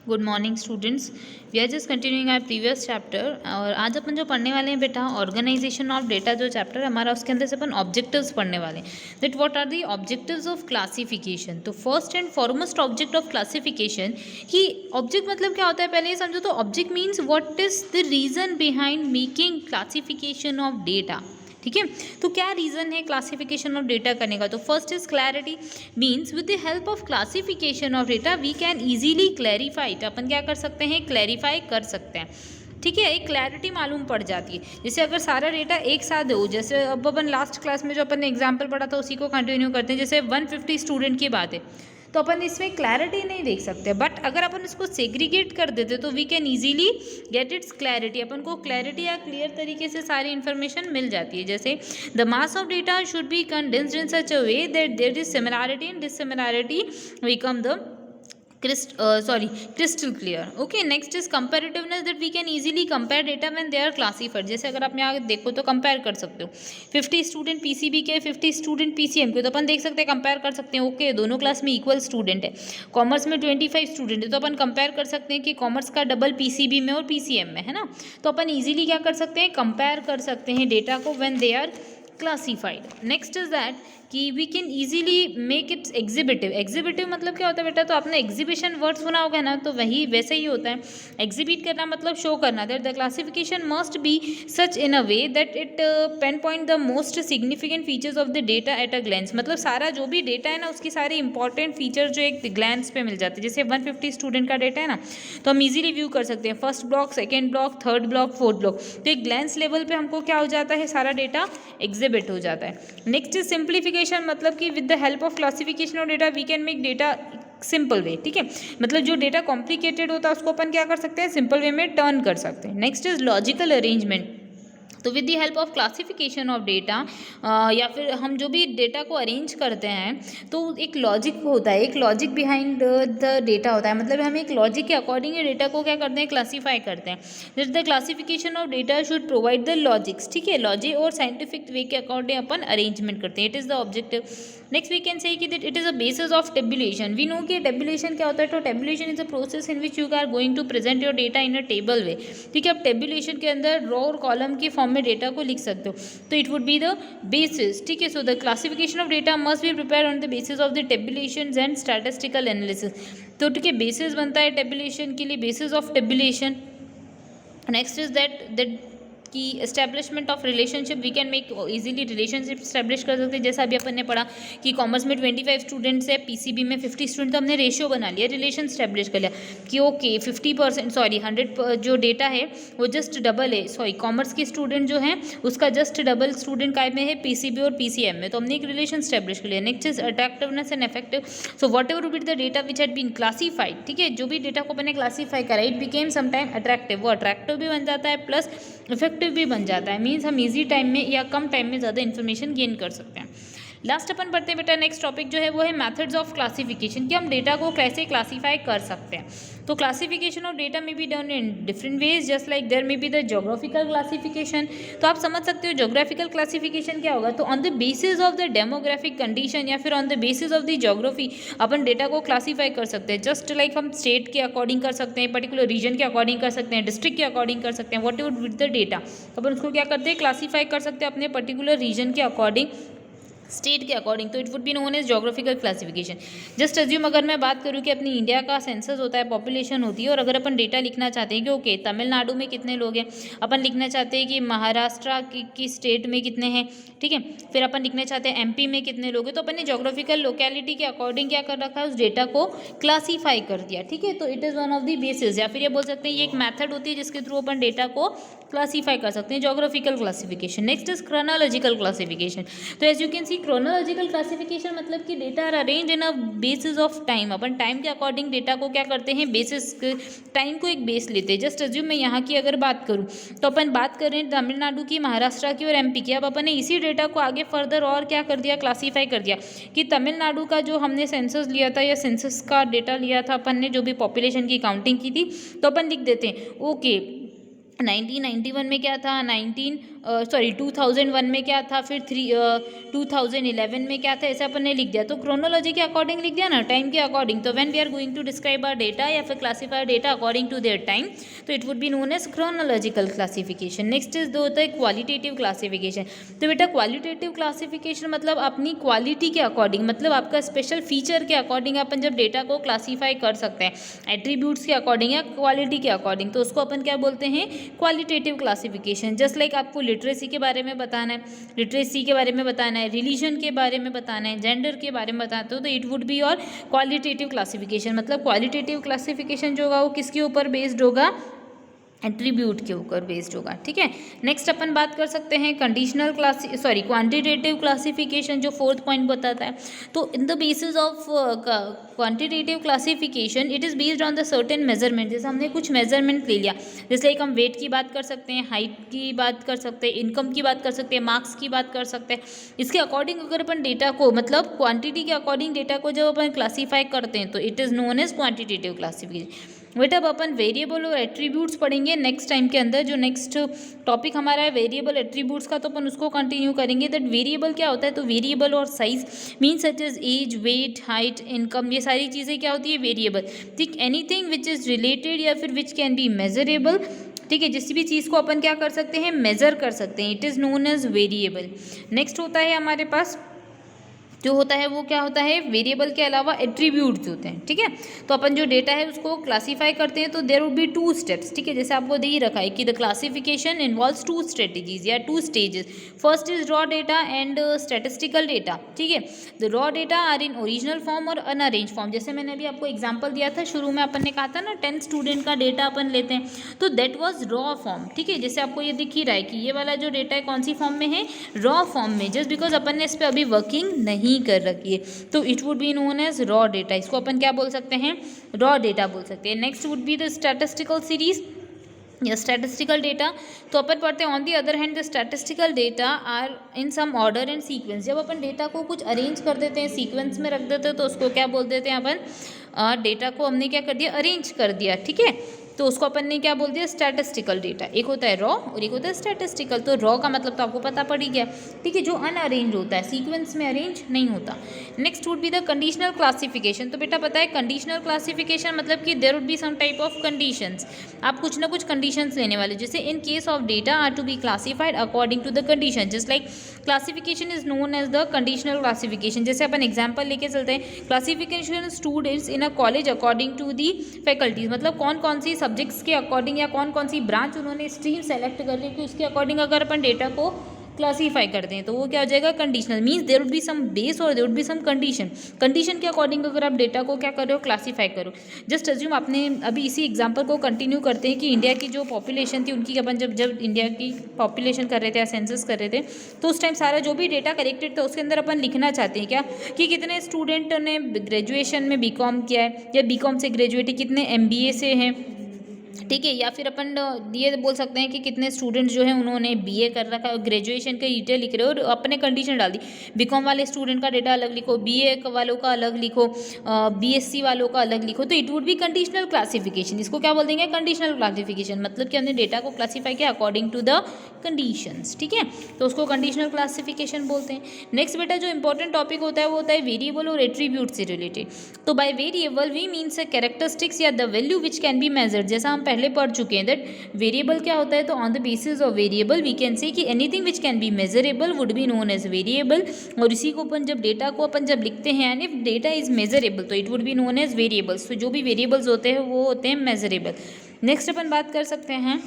Good morning students. We are just continuing our previous chapter. और आज अपन जो पढ़ने वाले हैं बेटा, ऑर्गेनाइजेशन ऑफ डेटा जो चैप्टर है हमारा, उसके अंदर से अपन ऑब्जेक्टिव्स पढ़ने वाले हैं। That what are the objectives of classification. तो first and foremost object of classification की ऑब्जेक्ट मतलब क्या होता है पहले ये समझो। तो object means what is the reason behind making classification of data. ठीक है, तो क्या रीज़न है क्लासिफिकेशन ऑफ डेटा करने का। तो first is clarity, means with the help of classification of data we can easily clarify. अपन क्या कर सकते हैं, क्लैरिफाई कर सकते हैं। ठीक है, एक क्लैरिटी मालूम पड़ जाती है। जैसे अगर सारा डेटा एक साथ हो, जैसे अब अपन लास्ट क्लास में जो अपन ने एग्जाम्पल पढ़ा था उसी को कंटिन्यू करते हैं। जैसे 150 स्टूडेंट की बात है तो अपन इसमें क्लैरिटी नहीं देख सकते, बट अगर अपन इसको सेग्रीगेट कर देते तो we can easily get its clarity. अपन को क्लैरिटी या क्लियर तरीके से सारी इन्फॉर्मेशन मिल जाती है। जैसे the mass of data should be condensed in such a way that there is similarity and dissimilarity become the crystal clear. Okay, next is comparativeness, that we can easily compare data when they are classified. जैसे अगर आप यहाँ देखो तो compare कर सकते हो 50 student PCB के, 50 स्टूडेंट पीसीएम के, तो अपन देख सकते हैं, कंपेयर कर सकते हैं। ओके, दोनों क्लास में इक्वल स्टूडेंट है। कॉमर्स में 25 स्टूडेंट है तो अपन कंपेयर कर सकते हैं कि कॉमर्स का डबल पीसीबी में और पीसीएम में है ना। तो अपन ईजिली क्या कर सकते हैं, कंपेयर कर सकते हैं डेटा को when they are classified. Next is that कि we can easily make its exhibitive. Exhibitive मतलब क्या होता है बेटा, तो आपने एग्जीबिशन वर्ड सुना होगा ना, तो वही वैसे ही होता है। एग्जिबिट करना मतलब शो करना। That the classification must be such in a way that it pinpoint the most significant features of the data at a glance. मतलब सारा जो भी डेटा है ना उसकी सारी इंपॉर्टेंट फीचर जो एक ग्लैंस पे मिल जाते हैं। जैसे 150 स्टूडेंट का डेटा है ना, तो हम इजीली व्यू कर सकते हैं। First block, second block, third block, fourth block, तो एक ग्लैंस लेवल पे हमको क्या हो जाता है, सारा डेटा एग्जिबिट हो जाता है। नेक्स्ट इज सिंप्लीफिकेशन, मतलब कि with the help of classification of data we can make data simple way. ठीक है, मतलब जो डेटा कॉम्प्लिकेटेड होता है उसको अपन क्या कर सकते हैं, सिंपल वे में टर्न कर सकते हैं। Next is logical arrangement. तो with the help of classification of data या फिर हम जो भी डेटा को अरेंज करते हैं तो एक लॉजिक होता है, एक लॉजिक बिहाइंड द डेटा होता है। मतलब हम एक लॉजिक के अकॉर्डिंग डेटा को क्या करते हैं, क्लासीफाई करते हैं। That the classification of data should provide the logics. ठीक है, लॉजिक और साइंटिफिक वे के अकॉर्डिंग अपन अरेंजमेंट करते हैं। It is the objective. Next we can say कि that it is a basis of tabulation. We know कि tabulation क्या होता है। तो tabulation is a process in which you are going to present your data in a table way. ठीक है, अब tabulation के अंदर रो और कॉलम की फॉर्म में डेटा को लिख सकते हो, तो it would be the basis. ठीक है, so the classification of data must be prepare on the basis of the tabulations and statistical analysis. तो ठीक है, बेसिस बनता है टेबुलेशन के लिए, basis of tabulation. Next is that कि establishment of relationship, we can make easily relationship establish कर सकते हैं। जैसा अभी अपन ने पढ़ा कि कॉमर्स में 25 स्टूडेंट्स है, पीसीबी में 50 स्टूडेंट, तो हमने रेशियो बना लिया, रिलेशन एस्टेब्लिश कर लिया कि ओके 50% 100 जो डेटा है वो जस्ट डबल है। कॉमर्स के स्टूडेंट जो हैं उसका जस्ट डबल स्टूडेंट काय में है, पीसीबी और पीसीएम में, तो हमने एक रिलेशन एस्टेब्लिश कर लिया। Next is attractiveness and effective. So whatever with the data which had been classified. ठीक है, जो भी डेटा को मैंने क्लासीफाई करा इट बिकेम समटाइम अट्रैक्टिव, वो अट्रैक्टिव भी बन जाता है प्लस इफेक्टिव भी बन जाता है। मीन्स हम इजी टाइम में या कम टाइम में ज़्यादा इन्फॉर्मेशन गेन कर सकते हैं। लास्ट अपन पढ़ते हैं बेटा, नेक्स्ट टॉपिक जो है वो है मेथड्स ऑफ क्लासिफिकेशन, कि हम डेटा को कैसे क्लासीफाई कर सकते हैं। तो classification of data may be done in different ways, just like there may be the geographical classification. तो आप समझ सकते हो जोग्राफिकल क्लासिफिकेशन क्या होगा। तो on the basis of the demographic condition या फिर on the basis of the geography upon data को क्लासीफाई कर सकते हैं। जस्ट लाइक हम स्टेट के अकॉर्डिंग कर सकते हैं, पर्टिकुलर रीजन के अकॉर्डिंग कर सकते हैं, डिस्ट्रिक्ट के अकॉर्डिंग कर सकते हैं। Whatever with the data अपन उसको क्या करते हैं, क्लासीफाई कर सकते हैं अपने पर्टिकुलर रीजन के अकॉर्डिंग, स्टेट के अकॉर्डिंग। तो it would be known as geographical classification. Just assume अगर मैं बात करूँ कि अपनी इंडिया का सेंसस होता है, पॉपुलेशन होती है, और अगर अपन डेटा लिखना चाहते हैं कि ओके तमिलनाडु में कितने लोग हैं, अपन लिखना चाहते हैं कि महाराष्ट्र की स्टेट में कितने हैं, ठीक है, फिर अपन लिखना चाहते हैं एमपी में कितने लोग हैं, तो अपन ने जोग्राफिकल लोकेलिटी के अकॉर्डिंग क्या कर रखा है, उस डेटा को क्लासीफाई कर दिया। ठीक है, तो it is one of the basis, या फिर ये बोल सकते हैं ये एक मैथड होती है जिसके थ्रू अपन डेटा को क्लासीफाई कर सकते हैं, geographical classification. Next is chronological classification. तो as you can see chronological classification मतलब कि data are arrange in a basis of time. अपन टाइम के अकॉर्डिंग डेटा को क्या करते हैं, बेसिस टाइम को एक बेस लेते हैं। जस्ट अज्यूम मैं यहाँ की अगर बात करूँ तो अपन बात कर रहे हैं तमिलनाडु की, महाराष्ट्र की और एमपी की। अब अपन ने इसी डेटा को आगे फर्दर और क्या कर दिया, क्लासीफाई कर दिया कि तमिलनाडु का जो हमने सेंसस लिया था या सेंसस का डेटा लिया था अपन ने, जो भी पॉपुलेशन की काउंटिंग की थी, तो अपन लिख देते हैं ओके 1991 में क्या था, 2001 में क्या था, फिर 2011 में क्या था, ऐसे अपन ने लिख दिया। तो क्रोनोलॉजी के अकॉर्डिंग लिख दिया ना, टाइम के अकॉर्डिंग। तो when we are going to describe our data या फिर classify data according to their time, तो it would be known as chronological classification. Next is दो होता है क्वालिटेटिव क्लासिफिकेशन। तो बेटा क्वालिटेटिव क्लासिफिकेशन मतलब अपनी क्वालिटी के अकॉर्डिंग, मतलब आपका स्पेशल फीचर के अकॉर्डिंग अपन जब डेटा को क्लासीफाई कर सकते हैं, एट्रीब्यूट्स के अकॉर्डिंग या क्वालिटी के अकॉर्डिंग, तो उसको अपन क्या बोलते हैं, क्वालिटेटिव क्लासिफिकेशन। जस्ट लाइक आपको लिटरेसी के बारे में बताना है, लिटरेसी के बारे में बताना है, रिलीजन के बारे में बताना है, जेंडर के बारे में बताते हो, तो it would be your qualitative classification. मतलब क्वालिटेटिव क्लासिफिकेशन जो होगा वो किसके ऊपर बेस्ड होगा, एट्रीब्यूट के ऊपर बेस्ड होगा। ठीक है, नेक्स्ट अपन बात कर सकते हैं कंडीशनल क्वांटिटेटिव क्लासिफिकेशन, जो फोर्थ पॉइंट बताता है। तो in the basis of quantitative classification it is based on the certain measurement. जैसे हमने कुछ मेजरमेंट ले लिया, जैसे एक हम वेट की बात कर सकते हैं, हाइट की बात कर सकते हैं, इनकम की बात कर सकते हैं, मार्क्स की बात कर सकते हैं। इसके अकॉर्डिंग अगर अपन डेटा को, मतलब क्वांटिटी के अकॉर्डिंग डेटा को जब अपन क्लासीफाई करते हैं, तो it is known as quantitative classification. बेटा अब अपन वेरिएबल और एट्रीब्यूट्स पढ़ेंगे नेक्स्ट टाइम के अंदर। जो नेक्स्ट टॉपिक हमारा है वेरिएबल एट्रीब्यूट्स का, तो अपन उसको कंटिन्यू करेंगे। दैट वेरिएबल क्या होता है, तो वेरिएबल और size mean such as age, weight, height, income, ये सारी चीज़ें क्या होती है, वेरिएबल। ठीक, एनीथिंग विच इज़ रिलेटेड या फिर विच कैन बी मेजरेबल। ठीक है, जिस भी चीज़ को अपन क्या कर सकते हैं, मेजर कर सकते हैं, it is known as variable. Next होता है हमारे पास जो होता है वो क्या होता है, वेरिएबल के अलावा एट्रीब्यूट्स होते हैं। ठीक है, तो अपन जो डेटा है उसको क्लासीफाई करते हैं, तो देयर वुड बी 2 स्टेप्स। ठीक है, जैसे आपको दे ही रखा है कि द क्लासिफिकेशन इन्वॉल्व्स 2 स्ट्रेटेजीज या 2 stages. First is raw data and statistical data. ठीक है, the raw data are in original form और अनअरेंज फॉर्म। जैसे मैंने अभी आपको एग्जाम्पल दिया था शुरू में, अपन ने कहा था ना 10 स्टूडेंट का डेटा अपन लेते हैं, तो दैट वॉज रॉ फॉर्म। ठीक है, जैसे आपको ये दिख ही रहा है कि ये वाला जो डेटा है कौन सी फॉर्म में है, रॉ फॉर्म में, जस्ट बिकॉज अपन ने इस पर अभी वर्किंग नहीं कर रखी है, तो it would be known as raw data. इसको अपन क्या बोल सकते हैं, रॉ डेटा बोल सकते हैं। Next would be the statistical series or statistical data. तो अपन पढ़ते हैं on the other hand the statistical data are in some order and sequence. जब अपन डेटा को कुछ अरेंज कर देते हैं, सीक्वेंस में रख देते हैं, तो उसको क्या बोल देते हैं अपन, डेटा को हमने क्या कर दिया, अरेंज कर दिया। ठीक है, तो उसको अपन ने क्या बोल दिया, स्टैटिस्टिकल डेटा। एक होता है रॉ और एक होता है स्टैटिस्टिकल। तो रॉ का मतलब तो आपको पता पड़ ही गया। ठीक है, जो अनअरेंज होता है, सीक्वेंस में अरेंज नहीं होता। Next would be the conditional classification. तो बेटा पता है कंडीशनल क्लासिफिकेशन मतलब कि there would be some type of conditions. आप कुछ ना कुछ कंडीशंस लेने वाले, जैसे in case of data are to be classified according to the condition, just like classification is known as the conditional classification. जैसे अपन एग्जाम्पल लेके चलते हैं, classification students in a college according to the faculties. मतलब कौन कौन सी subjects के according या कौन कौन सी ब्रांच उन्होंने स्ट्रीम सेलेक्ट कर ली, कि उसके अकॉर्डिंग अगर अपन डेटा को क्लासीफाई करते हैं, तो वो क्या हो जाएगा, conditional. Means there would be some base or there would be some condition. Condition के अकॉर्डिंग अगर आप डेटा को क्या करो, क्लासीफाई करो। जस्ट अज्यूम, आपने अभी इसी एग्जांपल को कंटिन्यू करते हैं कि इंडिया की जो पॉपुलेशन थी उनकी, अपन जब इंडिया की पॉपुलेशन कर रहे थे या सेंसस कर रहे थे, तो उस टाइम सारा जो भी डेटा कलेक्टेड था उसके अंदर अपन लिखना चाहते हैं क्या, कि कितने स्टूडेंट ने ग्रेजुएशन में बीकॉम किया है या बीकॉम से ग्रेजुएट है, कितने MBA से हैं। ठीक है, या फिर अपन ये बोल सकते हैं कि कितने स्टूडेंट्स जो हैं उन्होंने BA कर रखा है, ग्रेजुएशन का डिटेल लिख रहे हो और अपने कंडीशन डाल दी। बीकॉम वाले स्टूडेंट का डेटा अलग लिखो, BA वालों का अलग लिखो, BSc वालों का अलग लिखो, तो it would B conditional classification. इसको क्या बोल देंगे, कंडीशनल क्लासिफिकेशन। मतलब कि हमने डेटा को क्लासीफाई किया अकॉर्डिंग टू द कंडीशंस। ठीक है, तो उसको कंडीशनल क्लासिफिकेशन बोलते हैं। नेक्स्ट बेटा जो इंपॉर्टेंट टॉपिक होता है वो होता है वेरिएबल और एट्रीब्यूट से रिलेटेड। तो by variable we means characteristics या the value which can be measured. जैसा हम पहले पढ़ चुके हैं दैट वेरिएबल क्या होता है, तो on the basis of variable we can say that anything which can be measurable would be known as variable. और इसी को अपन जब डेटा को अपन जब लिखते हैं, and if data is measurable तो it would be known as variables. तो जो भी वेरिएबल्स होते हैं वो होते हैं मेजरेबल। नेक्स्ट अपन बात कर सकते हैं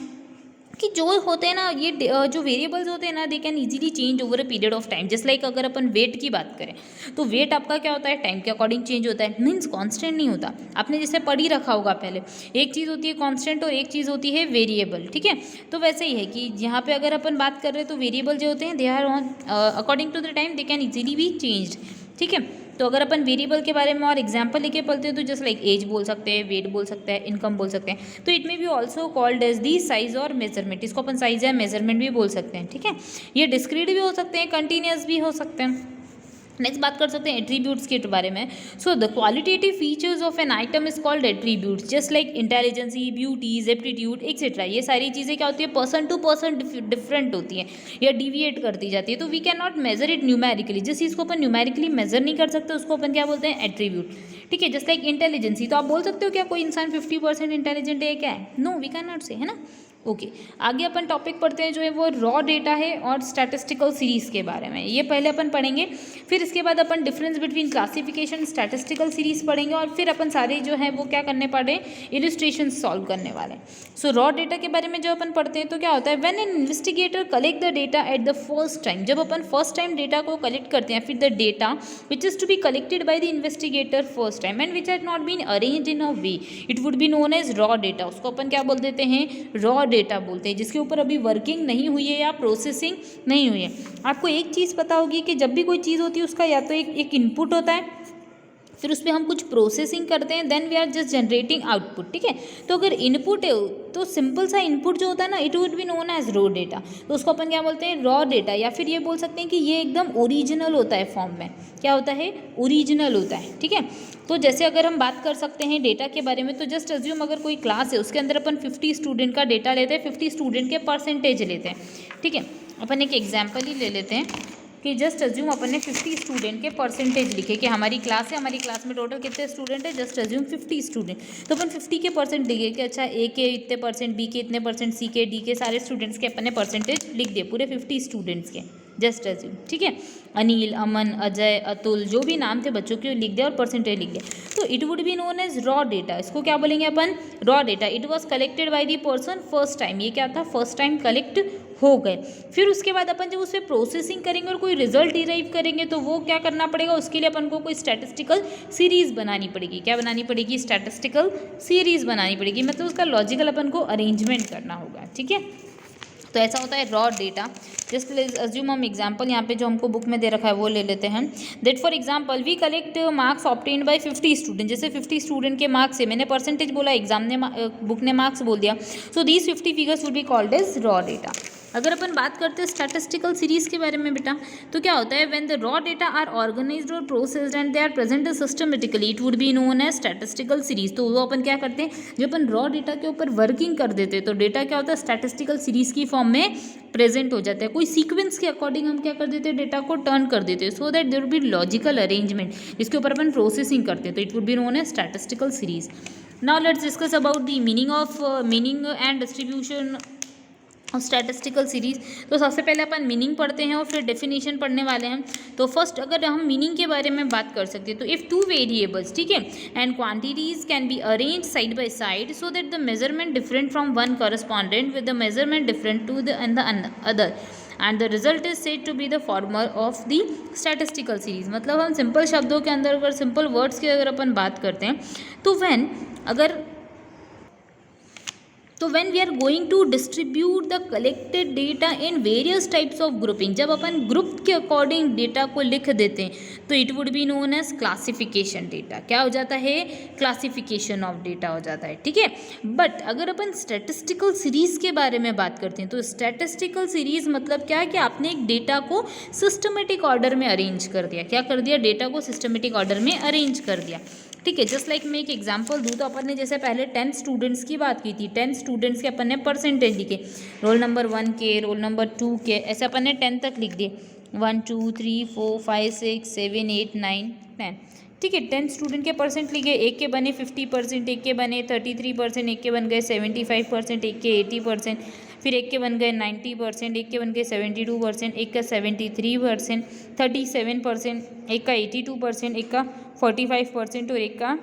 कि जो होते हैं ना, ये जो वेरिएबल्स होते हैं ना, दे can easily change over a period of time. Just like अगर अपन वेट की बात करें, तो वेट आपका क्या होता है, टाइम के अकॉर्डिंग चेंज होता है, मीन्स कांस्टेंट नहीं होता। आपने जैसे पढ़ ही रखा होगा पहले, एक चीज़ होती है कांस्टेंट और एक चीज़ होती है वेरिएबल। ठीक है, तो वैसे ही है कि यहाँ पे अगर अपन बात कर रहे हैं तो वेरिएबल जो होते हैं they are on according to the time, they can easily be changed. ठीक है, तो अगर अपन वेरिएबल के बारे में और एग्जांपल लेके पढ़ते हैं, तो जस्ट लाइक एज बोल सकते हैं, वेट बोल सकते हैं, इनकम बोल सकते हैं। तो it may be also called as the size और मेजरमेंट। इसको अपन साइज या मेजरमेंट भी बोल सकते हैं। ठीक है, ये डिस्क्रीट भी हो सकते हैं, कंटिन्यूस भी हो सकते हैं। नेक्स्ट बात कर सकते हैं एट्रीब्यूट्स के बारे में. So the qualitative features of an item is called attributes, just like intelligence, beauties, aptitude etcetera. ये सारी चीज़ें क्या होती है, पर्सन टू पर्सन डिफरेंट होती हैं या डिविएट करती जाती है. तो we can not measure it numerically. जिस चीज़ को अपन न्यूमेरिकली मेजर नहीं कर सकते उसको अपन क्या बोलते हैं, एट्रीब्यूट. ठीक है, जस्ट लाइक इंटेलिजेंसी. तो आप बोल सकते हो क्या कोई इंसान 50% इंटेलिजेंट है, क्या है? नो, वी कैन नॉट से, है ना. ओके आगे अपन टॉपिक पढ़ते हैं जो है वो रॉ डेटा है और स्टैटिस्टिकल सीरीज़ के बारे में. ये पहले अपन पढ़ेंगे, फिर इसके बाद अपन difference between classification, statistical series पढ़ेंगे और फिर अपन सारे जो है वो क्या करने पड़े, इलस्ट्रेशन सॉल्व करने वाले. सो रॉ डेटा के बारे में जब अपन पढ़ते हैं तो क्या होता है, when an investigator collect the data at the first time. जब अपन फर्स्ट टाइम डेटा को कलेक्ट करते हैं, फिर the data which is to be collected by the investigator first time and which has not been arranged in a way, it would be known as raw data. उसको अपन क्या बोल देते हैं, रॉ डेटा बोलते हैं, जिसके ऊपर अभी वर्किंग नहीं हुई है या प्रोसेसिंग नहीं हुई है. आपको एक चीज़ पता होगी कि जब भी कोई चीज़ होती है उसका या तो एक इनपुट होता है, फिर उस पर हम कुछ प्रोसेसिंग करते हैं, then we are just generating output. ठीक है, तो अगर इनपुट है तो सिंपल सा इनपुट जो होता है ना, it would be known as raw data. तो उसको अपन क्या बोलते हैं, रॉ डेटा. या फिर ये बोल सकते हैं कि ये एकदम ओरिजिनल होता है फॉर्म में. क्या होता है, ओरिजिनल होता है. ठीक है, तो जैसे अगर हम बात कर सकते हैं डेटा के बारे में, तो जस्ट अज्यूम अगर कोई क्लास है उसके अंदर अपन 50 स्टूडेंट का डेटा लेते हैं, 50 स्टूडेंट के परसेंटेज लेते हैं. ठीक है, अपन एक एग्जाम्पल ही ले लेते हैं कि जस्ट अज्यूम अपन ने 50 स्टूडेंट के परसेंटेज लिखे कि हमारी क्लास है, हमारी क्लास में टोटल कितने स्टूडेंट है, जस्ट अज्यूम 50 स्टूडेंट. तो अपन 50 के परसेंट लिखे कि अच्छा ए के इतने परसेंट, बी के इतने परसेंट, सी के, डी के, सारे स्टूडेंट्स के अपन ने परसेंटेज लिख दिए, पूरे 50 स्टूडेंट्स के. Just assume. ठीक है, अनिल, अमन, अजय, अतुल, जो भी नाम थे बच्चों के लिख दिया और परसेंटेज लिख दिया. तो it would be known as raw data. इसको क्या बोलेंगे अपन, raw data. It was collected by the person first time. ये क्या था, फर्स्ट टाइम कलेक्ट हो गए. फिर उसके बाद अपन जब उस पर प्रोसेसिंग करेंगे और कोई रिजल्ट डिराइव करेंगे तो वो क्या करना पड़ेगा, उसके लिए अपन को कोई स्टैटिस्टिकल सीरीज़ बनानी पड़ेगी. क्या बनानी पड़ेगी, स्टैटिस्टिकल सीरीज़ बनानी पड़ेगी, मतलब उसका लॉजिकल अपन को अरेंजमेंट करना होगा. ठीक है, तो ऐसा होता है रॉ डेटा. जस्ट अज्यूम हम एग्जाम्पल यहाँ पे जो हमको बुक में दे रखा है वो ले लेते हैं. That for example we collect marks obtained by 50 student. जैसे 50 स्टूडेंट के मार्क्स है, मैंने परसेंटेज बोला, एग्जाम ने बुक ने मार्क्स बोल दिया. So these 50 figures will be called as raw data. अगर अपन बात करते हैं स्टैटिस्टिकल सीरीज़ के बारे में बेटा, तो क्या होता है, when the raw data are organized और processed and they are present systematically, it would be known as statistical series. तो वो अपन क्या करते हैं, जब अपन रॉ डेटा के ऊपर वर्किंग कर देते हैं तो डेटा क्या होता है, स्टैटिस्टिकल सीरीज़ की फॉर्म में प्रेजेंट हो जाता है. कोई सीक्वेंस के अकॉर्डिंग हम क्या कर देते हैं, डेटा को टर्न कर देते हैं, so that there will be logical arrangement, जिसके ऊपर अपन प्रोसेसिंग करते हैं. तो it would be known as statistical series. Now let's discuss about the meaning and distribution और स्टैटिस्टिकल सीरीज़. तो सबसे पहले अपन मीनिंग पढ़ते हैं और फिर डेफिनेशन पढ़ने वाले हैं. तो फर्स्ट अगर हम मीनिंग के बारे में बात कर सकते हैं, तो इफ़ 2 वेरिएबल्स, ठीक है, and quantities can be arrange side by side so that the measurement different from one correspondent with the measurement different to the other and the result is said to be the former of the statistical series. मतलब हम simple शब्दों के अंदर, अगर simple words की अगर अपन बात करते हैं, तो when we are going to distribute the collected data in various types of grouping, जब अपन ग्रुप के अकॉर्डिंग डेटा को लिख देते हैं तो it would be known as classification data. क्या हो जाता है, क्लासिफिकेशन ऑफ डेटा हो जाता है. ठीक है, बट अगर अपन स्टैटिस्टिकल सीरीज़ के बारे में बात करते हैं तो स्टैटिस्टिकल सीरीज़ मतलब क्या है कि आपने एक डेटा को सिस्टमेटिक ऑर्डर में अरेंज कर दिया. क्या कर दिया, डेटा को सिस्टमेटिक ऑर्डर में अरेंज कर दिया. ठीक है, जस्ट लाइक मैं एक एग्जांपल दूँ तो अपन ने जैसे पहले 10 स्टूडेंट्स की बात की थी, 10 स्टूडेंट्स के अपन ने परसेंटेज लिखे, रोल नंबर 1 के, रोल नंबर 2 के, ऐसे अपन ने 10 तक लिख दिए, 1 2 3 4 5 6 7 8 9 10. ठीक है, 10 स्टूडेंट के परसेंट लिखे, एक के बने 50%, एक के बने 33%, एक के बन गए 75%, एक के 80%, फिर एक के बन गए 90%, एक के बन गए 72%, एक का 73%, 37%, एक का 82%, एक का 45% और एक का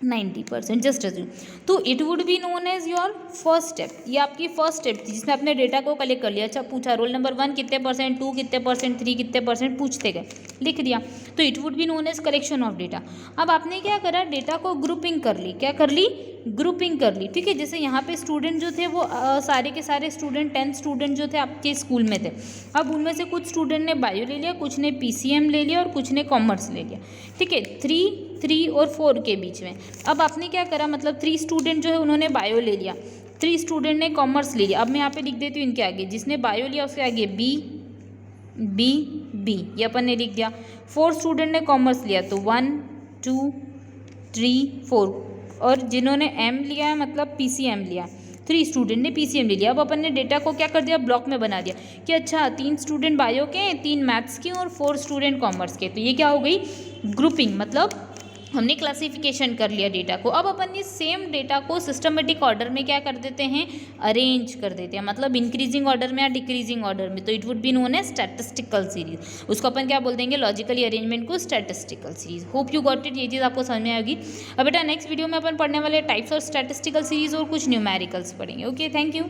90%. Just assume. तो it would be known as your first step. ये आपकी फर्स्ट स्टेप थी जिसमें आपने डेटा को कलेक्ट कर लिया. अच्छा, पूछा रोल नंबर 1 कितने परसेंट, 2 कितने परसेंट, 3 कितने परसेंट, पूछते गए, लिख दिया. तो it would be known as collection of data. अब आपने क्या करा, डेटा को ग्रुपिंग कर ली. क्या कर ली, ग्रुपिंग कर ली. ठीक है, जैसे यहाँ पे स्टूडेंट जो थे वो सारे के सारे स्टूडेंट 10 स्टूडेंट जो थे आपके स्कूल में थे. अब उनमें से कुछ स्टूडेंट ने बायो ले लिया, कुछ ने PCM ले लिया और कुछ ने कॉमर्स ले लिया. ठीक है, 3 और 4 के बीच में. अब आपने क्या करा, मतलब 3 स्टूडेंट जो है उन्होंने बायो ले लिया, 3 स्टूडेंट ने कॉमर्स ले लिया. अब मैं यहाँ पे लिख देती हूँ इनके आगे, जिसने बायो लिया उसके आगे B बी, ये अपन ने लिख दिया। 4 स्टूडेंट ने कॉमर्स लिया तो 1 2 3 4, और जिन्होंने एम लिया है मतलब पीसीएम लिया, 3 स्टूडेंट ने पीसीएम ले लिया। अब अपन ने डेटा को क्या कर दिया, ब्लॉक में बना दिया कि अच्छा 3 स्टूडेंट बायो के, 3 मैथ्स के और 4 स्टूडेंट कॉमर्स के। तो ये क्या हो गई, ग्रुपिंग, मतलब हमने क्लासिफिकेशन कर लिया डेटा को। अब अपन इस सेम डेटा को सिस्टमेटिक ऑर्डर में क्या कर देते हैं, अरेंज कर देते हैं, मतलब इंक्रीजिंग ऑर्डर में या डिक्रीजिंग ऑर्डर में। तो it would be known as statistical series. उसको अपन क्या बोल देंगे, लॉजिकली अरेंजमेंट को statistical series. Hope you got it, ये चीज़ आपको समझ में आएगी। अब बेटा नेक्स्ट वीडियो में अपन पढ़ने वाले टाइप्स ऑफ स्टैटिस्टिकल सीरीज और कुछ न्यूमेरिकल्स पढ़ेंगे। Okay, thank you.